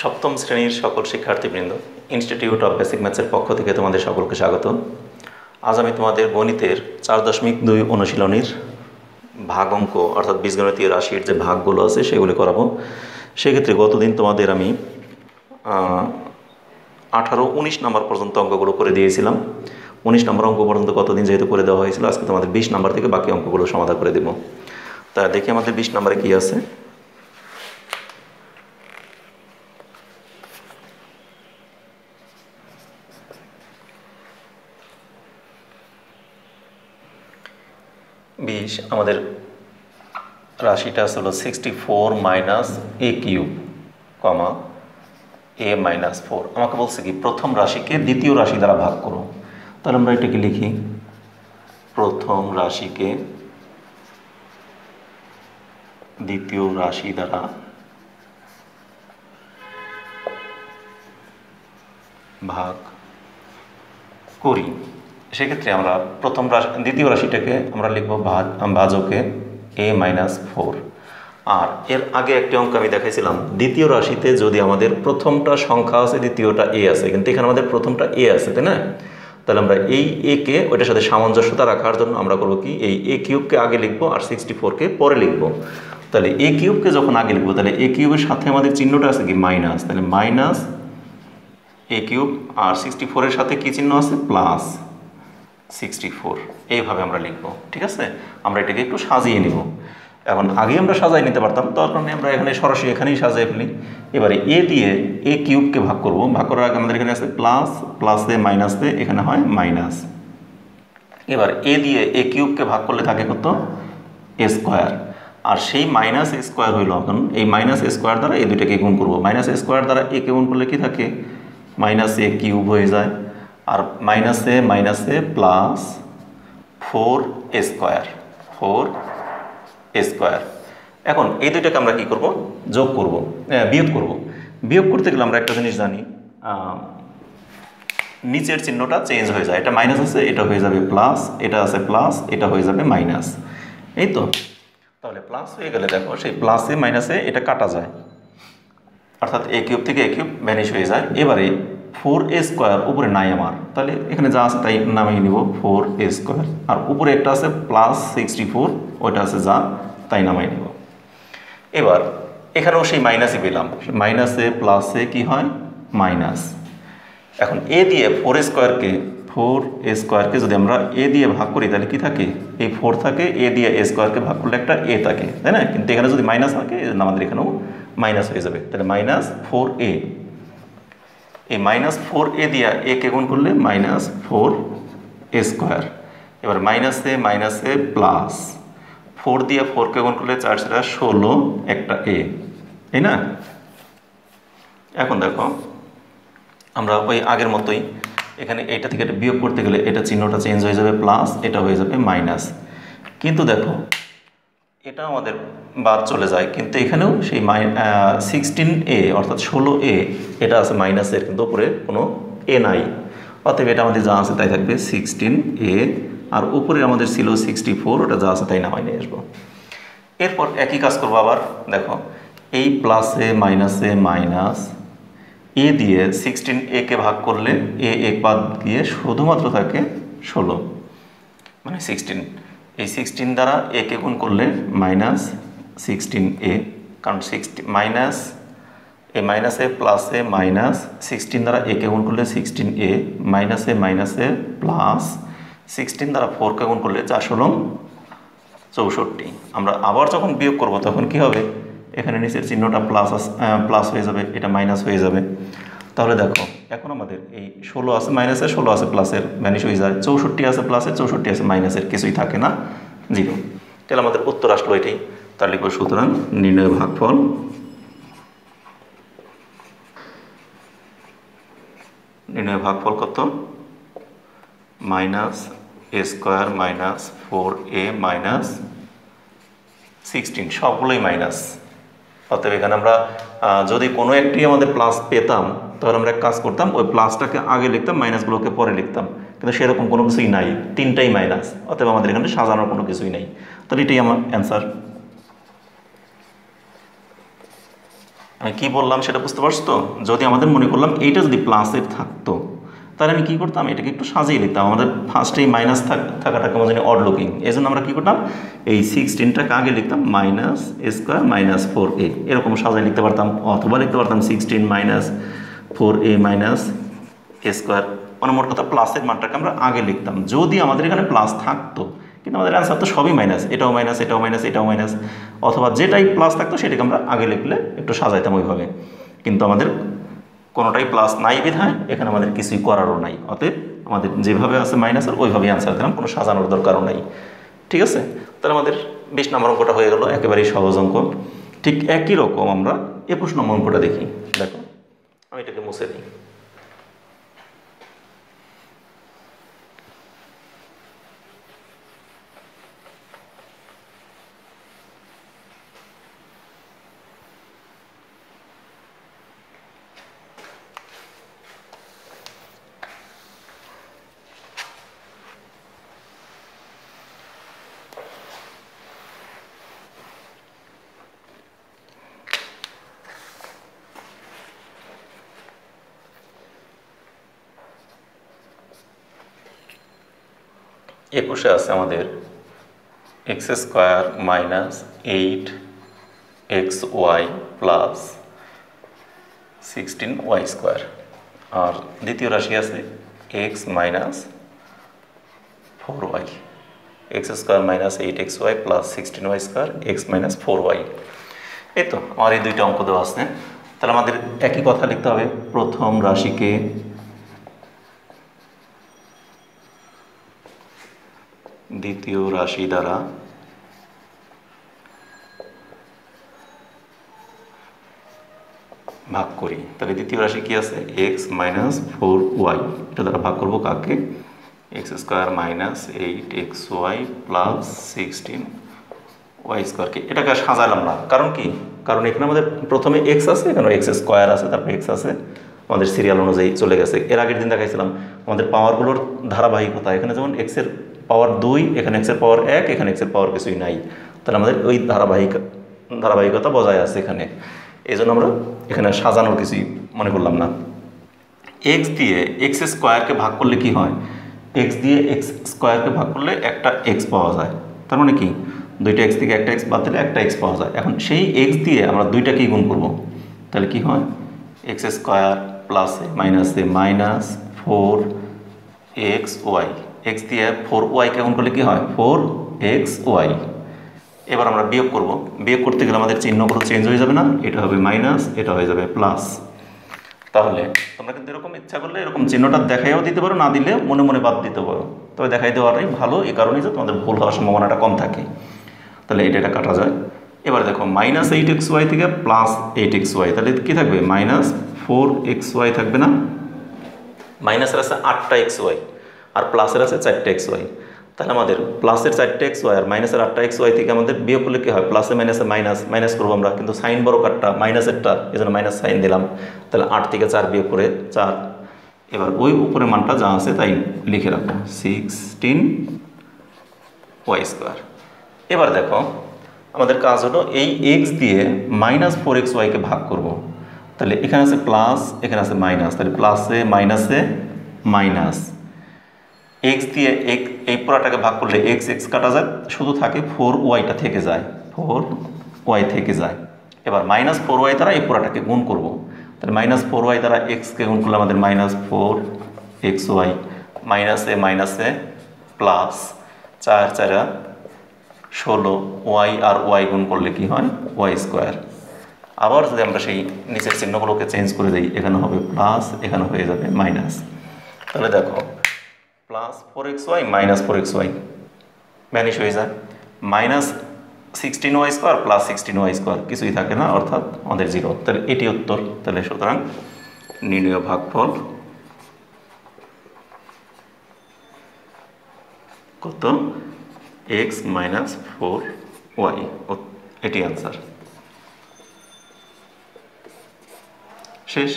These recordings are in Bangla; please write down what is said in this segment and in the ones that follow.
সপ্তম শ্রেণীর সকল শিক্ষার্থীবৃন্দ, ইনস্টিটিউট অফ বেসিক ম্যাথসের পক্ষ থেকে তোমাদের সকলকে স্বাগত। আজ আমি তোমাদের গণিতের 4.2 অনুশীলনীর ভাগ অঙ্ক অর্থাৎ বীজগণিতীয় রাশির যে ভাগগুলো আছে সেগুলি করাবো। সেক্ষেত্রে গতদিন তোমাদের আমি 18-19 নম্বর পর্যন্ত অঙ্কগুলো করে দিয়েছিলাম। 19 নম্বর অঙ্ক পর্যন্ত গতদিন যেহেতু করে দেওয়া হয়েছিল, আজকে তোমাদের 20 নম্বর থেকে বাকি অঙ্কগুলো সমাধান করে দেব। তা দেখি আমাদের 20 নম্বরে কী আছে। আমাদের রাশিটা ছিল 64 minus a cube comma a minus 4। আমাকে বলছে কি প্রথম রাশিকে দ্বিতীয় রাশি দ্বারা ভাগ করো। তাহলে আমরা এটাকে লিখি, প্রথম রাশিকে দ্বিতীয় রাশি দ্বারা ভাগ করি। সেক্ষেত্রে আমরা প্রথম রাশি দ্বিতীয় রাশিটাকে আমরা লিখব ভাজকে a মাইনাস 4। আর এর আগে একটি অঙ্ক আমি দেখাইছিলাম, দ্বিতীয় রাশিতে যদি আমাদের প্রথমটা সংখ্যা আছে দ্বিতীয়টা a আছে, কিন্তু এখানে আমাদের প্রথমটা a আছে, তাই না? তাহলে আমরা এই a কে ওইটার সাথে সামঞ্জস্যতা রাখার জন্য আমরা করব কি, এই a কিউবকে আগে লিখবো আর 64কে পরে লিখবো। তাহলে a কিউবকে যখন আগে লিখবো তাহলে a কিউবের সাথে আমাদের চিহ্নটা আছে কি মাইনাস, তাহলে মাইনাস a কিউব, আর 64-এর সাথে কি চিহ্ন আছে প্লাস 64। এইভাবে আমরা লিখব, ঠিক আছে? আমরা এটাকে একটু সাজিয়ে নিব। এখন আগে আমরা সাজিয়ে নিতে পারতাম, তার কারণে আমরা এখানে সরাসরি এখানেই সাজিয়ে ফেলি। এবারে এ দিয়ে এ কিউবকে ভাগ করব। ভাগ করার আগে আমাদের এখানে আছে প্লাস, প্লাসে মাইনাসে এখানে হয় মাইনাস। এবার এ দিয়ে এ কিউবকে ভাগ করলে থাকে কত, এ স্কোয়ার। আর সেই মাইনাস এ স্কোয়ার হইল, এখন এই মাইনাস এ স্কোয়ার দ্বারা এই দুইটাকে গুণ করব। মাইনাস এ স্কোয়ার দ্বারা এ কে গুণ করলে কি থাকে, মাইনাস এ কিউব হয়ে যায়। আর মাইনাসে মাইনাসে plus 4a square, 4a square. এখন এই দুইটাকে আমরা কি করব, যোগ করব, বিয়োগ করব। বিয়োগ করতে গেলে আমরা একটা জিনিস জানি, নিচের চিহ্নটা চেঞ্জ হয়ে যায়। এটা মাইনাস আছে, এটা হয়ে যাবে প্লাস, এটা আছে প্লাস, এটা হয়ে যাবে মাইনাস। এই তো, তাহলে প্লাস হয়ে গেলে দেখো সেই প্লাসে মাইনাসে এটা কাটা যায়, অর্থাৎ এ কিউব থেকে এ কিউব ভ্যানিশ হয়ে যায়। এবারে 4a স্কোয়ার উপরে নাই আমার, তাহলে এখানে যা আছে তাই নামিয়ে নিব 4a স্কোয়ার। আর উপরে একটা আছে প্লাস 64, ওইটা আছে যা তাই নামিয়ে নিব। এবার এখানেও সেই মাইনাসই পেলাম, মাইনাসে প্লাসে কি হয় মাইনাস। এখন এ দিয়ে 4a স্কোয়ারকে যদি আমরা এ দিয়ে ভাগ করি তাহলে কি থাকে, এই 4 থাকে, এ দিয়ে এ স্কোয়ারকে ভাগ করলে একটা এ থাকে, তাই না? কিন্তু এখানে যদি মাইনাস থাকে আমাদের এখানেও মাইনাস হয়ে যাবে। তাহলে মাইনাস 4a, এই মাইনাস 4a দিয়া এ কে গুণ করলে মাইনাস 4a স্কোয়ার। এবার মাইনাসে মাইনাসে প্লাস 4 দিয়ে 4কে গুণ করলে 4 × 16 একটা a, তাই না? এখন দেখো আমরা ওই আগের মতোই এখানে এটা থেকে এটা বিয়োগ করতে গেলে এটা চিহ্নটা চেঞ্জ হয়ে যাবে প্লাস, এটা হয়ে যাবে মাইনাস। কিন্তু দেখো এটা আমাদের বাদ চলে যায়, কিন্তু এখানেও সেই 16a অর্থাৎ 16a এটা আছে মাইনাসের, কিন্তু উপরে কোনো এ নাই, অতএব এটা আমাদের যা আছে তাই থাকবে 16a। আর উপরে আমাদের ছিল 64, ওটা যা আছে তাই নামাই নিয়ে আসবো। এরপর একই কাজ করবো আবার। দেখো এই প্লাসে মাইনাসে মাইনাস, এ দিয়ে 16a কে ভাগ করলে এ এক বাদ দিয়ে শুধুমাত্র থাকে 16, মানে 16। এই 16 দ্বারা এ কে গুণ করলে মাইনাস 16a, কারণ মাইনাস এ মাইনাসে প্লাসে মাইনাস 16 দ্বারা এ কে গুণ করলে 16a, মাইনাসে মাইনাসে প্লাস 16 দ্বারা 4 কে গুণ করলে 4 × 64। আমরা আবার যখন বিয়োগ করব তখন কি হবে, এখানে নিচের চিহ্নটা প্লাস হয়ে যাবে, এটা মাইনাস হয়ে যাবে। তাহলে দেখো এখন আমাদের এই 16 আছে মাইনাসের, 16 আছে প্লাসের ভ্যানিশ হয়ে যায়, 64 আছে প্লাসের, 64 আছে মাইনাসের, কিছুই থাকে না, 0। তাহলে আমাদের উত্তর আসলো এটাই। তার লিখব সুতরাং নির্ণয় ভাগফল কত, minus a square minus 4a minus 16, সবগুলোই মাইনাস। অতএব এখানে আমরা যদি কোনো একটি আমাদের প্লাস পেতাম তাহলে আমরা এক কাজ করতাম, ওই প্লাসটাকে আগে লিখতাম, মাইনাসগুলোকে পরে লিখতাম, কিন্তু সেরকম কোনো কিছুই নাই, তিনটাই মাইনাস। অতএব আমাদের এখানে সাজানোর কোনো কিছুই নাই। তাহলে এটাই আমার অ্যান্সার। আমি কি বললাম সেটা বুঝতে পারছো তো? যদি আমাদের মনে করলাম এইটা যদি প্লাসের থাকতো, তাহলে আমি কী করতাম, এটাকে একটু সাজিয়ে লিখতাম। আমাদের ফার্স্টেই মাইনাস থাকাটা কেমন জানি অড লুকিং, এই জন্য আমরা কী করতাম, এই 16টাকে আগে লিখতাম মাইনাস এ স্কোয়ার মাইনাস 4a, এরকম সাজিয়ে লিখতে পারতাম। অথবা লিখতে পারতাম 16 মাইনাস 4a মাইনাস এ স্কোয়ার, মানে মোট কথা প্লাসের মানটাকে আমরা আগে লিখতাম যদি আমাদের এখানে প্লাস থাকতো। কিন্তু আমাদের অ্যান্সার তো সবই মাইনাস, এটাও মাইনাস, এটাও মাইনাস, এটাও মাইনাস। অথবা যেটাই প্লাস থাকতো সেটাকে আমরা আগে লিখলে একটু সাজাইতাম ওইভাবে। কিন্তু আমাদের কোনোটাই প্লাস নাই বিধায় এখানে আমাদের কিছুই করারও নাই। অতএব আমাদের যেভাবে আছে মাইনাসের ওইভাবেই অ্যান্সার দিলাম, কোনো সাজানোর দরকারও নাই। ঠিক আছে, তাহলে আমাদের 20 নম্বর অঙ্কটা হয়ে গেল, একেবারেই সহজ অঙ্ক। ঠিক একই রকম আমরা 21 নম্বর অঙ্কটা দেখি। দেখো আমি এটাকে মুছে দিই। একুশে আছে আমাদের x square minus 8xy plus 16y square, আর দ্বিতীয় রাশি আছে x minus 4y, x square minus 8xy plus 16y square, x minus 4y। এই তো আমার এই দুইটা অঙ্ক দেওয়া আছে। তাহলে আমাদের একই কথা লিখতে হবে, প্রথম রাশিকে দ্বিতীয় রাশি দ্বারা ভাগ করি। তাহলে দ্বিতীয় রাশি কি আছে, এক্স মাইনাস 4y, এটা দ্বারা ভাগ করবো কাকে, x square minus 8xy plus 16y স্কোয়ারকে। এটাকে সাজালাম না, কারণ কি, কারণ এখানে আমাদের প্রথমে এক্স আছে, এখানে এক্স স্কোয়ার আছে, তারপরে এক্স আছে, আমাদের সিরিয়াল অনুযায়ী চলে গেছে। এর আগের দিন দেখাইছিলাম আমাদের পাওয়ারগুলোর ধারাবাহিকতা, এখানে যেমন এক্সের পাওয়ার 2, এখানে এক্সের পাওয়ার 1, এখানে এক্সের পাওয়ার কিছুই নাই। তাহলে আমাদের ওই ধারাবাহিকতা বজায় আছে এখানে, এই জন্য আমরা এখানে সাজানোর কিছুই মনে করলাম না। এক্স দিয়ে এক্স স্কোয়ারকে ভাগ করলে কি হয়, এক্স দিয়ে এক্স স্কোয়ারকে ভাগ করলে একটা এক্স পাওয়া যায়। তার মানে কি, দুইটা এক্স থেকে একটা এক্স বাদ দিলে একটা এক্স পাওয়া যায়। এখন সেই এক্স দিয়ে আমরা দুইটাকেই গুণ করব, তাহলে কি হয়, এক্স স্কোয়ার প্লাসে মাইনাসে মাইনাস 4xy, এক্স দিয়ে 4yকে গুণ করলে কি হয়, 4xy। এবার আমরা বিয়োগ করব, বিয়োগ করতে গেলে আমাদের চিহ্নগুলো চেঞ্জ হয়ে যাবে না, এটা হবে মাইনাস, এটা হয়ে যাবে প্লাস। তাহলে তোমরা কিন্তু এরকম ইচ্ছা করলে এরকম চিহ্নটা দেখাইও দিতে পারো, না দিলে মনে মনে বাদ দিতে পারো, তবে দেখাই দেওয়াটাই ভালো, এই কারণেই যে তোমাদের ভুল হওয়ার সম্ভাবনাটা কম থাকে। তাহলে এটা কাটা যায়। এবার দেখো মাইনাস 8xy থেকে প্লাস 8xy, তাহলে কী থাকবে, মাইনাস 4xy থাকবে না, মাইনাসের আছে 8টা xy আর প্লাসের আছে 4টা xy। তাহলে আমাদের প্লাসের 4টা xy আর মাইনাসের 8টা xy থেকে আমাদের বিয়োগ করলে কী হয়, প্লাসে মাইনাসে মাইনাস, মাইনাস করবো আমরা, কিন্তু সাইন বড় কাটটা মাইনাসেরটা, এই জন্য মাইনাস সাইন দিলাম। তাহলে 8 থেকে 4 বিয়োগ করে 4। এবার ওই উপরে মানটা যা আছে তাই লিখে রাখবো, 16y স্কোয়ার। এবার দেখো আমাদের কাজ হলো এই এক্স দিয়ে মাইনাস 4xyকে ভাগ করব। তাহলে এখানে আছে প্লাস, এখানে আছে মাইনাস, তাহলে প্লাসে মাইনাসে মাইনাস, এক্স দিয়ে এই পুরাটাকে ভাগ করলে এক্স এক্স কাটা যায়, শুধু থাকে 4yটা থেকে যায়, 4y থেকে যায়। এবার মাইনাস 4y দ্বারা এই পুরাটাকে গুণ করব। তাহলে মাইনাস 4y দ্বারা এক্সকে গুণ করলে আমাদের মাইনাস 4xy, মাইনাসে মাইনাসে প্লাস 4 4 16, ওয়াই আর ওয়াই গুণ করলে কি হয়, ওয়াই স্কোয়ার। আবার যদি আমরা সেই নিচের চিহ্নগুলোকে চেঞ্জ করে দিই, এখানে হবে প্লাস, এখানে হয়ে যাবে মাইনাস। তাহলে দেখো plus 4xy minus 4xy vanish হয়ে যায়, minus 16y square plus 16y square কিছুই থাকে না, অর্থাৎ আমাদের 0। তাহলে এটি উত্তর। তাহলে সুতরাং নির্ণয় ভাগফল কত, x মাইনাস 4y, এটি অ্যান্সার। শেষ।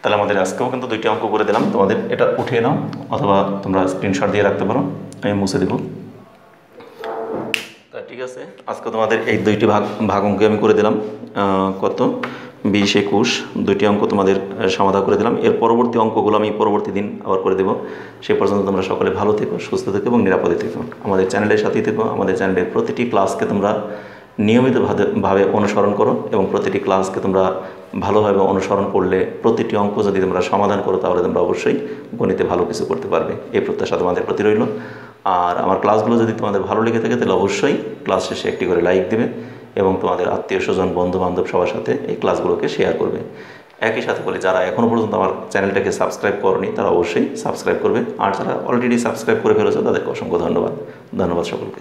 তাহলে আমাদের আজকেও কিন্তু 2টি অঙ্ক করে দিলাম, তোমাদের এটা উঠিয়ে নাও অথবা তোমরা স্ক্রিনশট দিয়ে রাখতে পারো, আমি মুছে দেবো। ঠিক আছে, আজকে তোমাদের এই দুইটি ভাগ অঙ্কে আমি করে দিলাম। কত 20, 21 দুইটি অঙ্ক তোমাদের সমাধান করে দিলাম। এর পরবর্তী অঙ্কগুলো আমি পরবর্তী দিন আবার করে দেবো। সে পর্যন্ত তোমরা সকলে ভালো থেকো, সুস্থ থেকো এবং নিরাপদে থেকো। আমাদের চ্যানেলের সাথেই থেকো। আমাদের চ্যানেলের প্রতিটি ক্লাসকে তোমরা নিয়মিতভাবে অনুসরণ করো এবং প্রতিটি ক্লাসকে তোমরা ভালোভাবে অনুসরণ করলে প্রতিটি অঙ্ক যদি তোমরা সমাধান করো তাহলে তোমরা অবশ্যই গণিতে ভালো কিছু করতে পারবে। এই প্রত্যাশা তোমাদের প্রতি রইল। আর আমার ক্লাসগুলো যদি তোমাদের ভালো লেগে থাকে তাহলে অবশ্যই ক্লাস শেষে একটি করে লাইক দেবে এবং তোমাদের আত্মীয় স্বজন বন্ধু বান্ধব সবার সাথে এই ক্লাসগুলোকে শেয়ার করবে। একই সাথে বলি, যারা এখনও পর্যন্ত আমার চ্যানেলটাকে সাবস্ক্রাইব করনি তারা অবশ্যই সাবস্ক্রাইব করবে, আর যারা অলরেডি সাবস্ক্রাইব করে ফেলেছো তাদেরকে অসংখ্য ধন্যবাদ। ধন্যবাদ সকলকে।